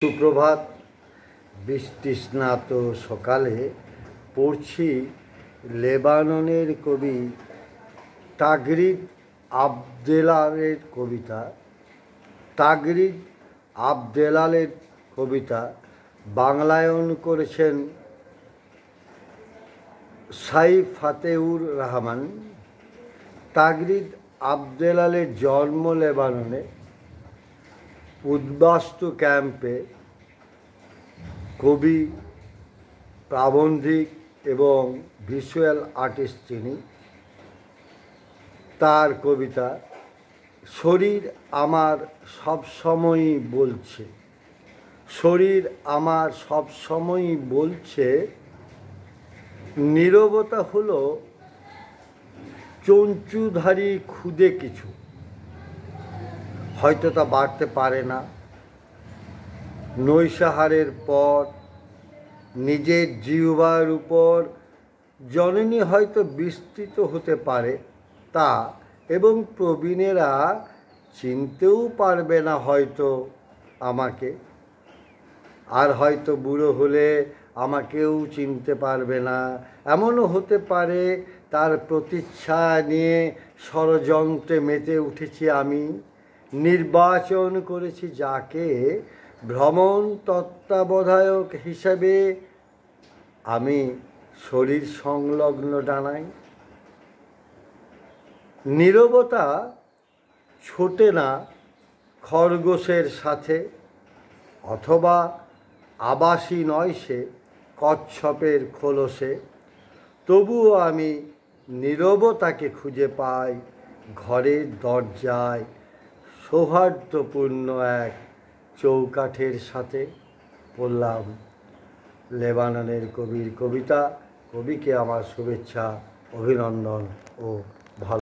সুপ্রভাত। বৃষ্টিস্নাত সকালে পড়ছি লেবাননের কবি তাগরিদ আবদেলালের কবিতা। তাগরিদ আবদেলালের কবিতা বাংলায়ন করেছেন সাইফ ফাতেউর রহমান। তাগরিদ আবদেলালের জন্ম লেবাননে, উদ্বাস্তু ক্যাম্পে। কবি, প্রাবন্ধিক এবং ভিজুয়াল আর্টিস্ট তিনি। তার কবিতা শরীর আমার সবসময়ই বলছে, শরীর আমার সবসময়ই বলছে, নীরবতা হলো চঞ্চুধারী ক্ষুদে কিছু, হয়তো তা বাড়তে পারে না। নৈশাহারের পর নিজের জিহ্বার উপর জননী হয়তো বিস্তৃত হতে পারে তা, এবং প্রবীণেরা চিনতেও পারবে না হয়তো আমাকে, আর হয়তো বুড়ো হলে আমাকেও চিনতে পারবে না। এমনও হতে পারে তার প্রতীচ্ছা নিয়ে ষড়যন্ত্রে মেতে উঠেছি আমি, নির্বাচন করেছি যাকে ভ্রমণ তত্ত্বাবধায়ক হিসাবে আমি শরীর সংলগ্ন ডানাই। নীরবতা ছোটে না খরগোশের সাথে, অথবা আবাসী নয় সে কচ্ছপের খোলসে। তবুও আমি নীরবতাকে খুঁজে পাই ঘরের দরজায় সৌহার্দ্যপূর্ণ এক চৌকাঠের সাথে। পড়লাম লেবাননের কবির কবিতা। কবিকে আমার শুভেচ্ছা, অভিনন্দন ও ভালো।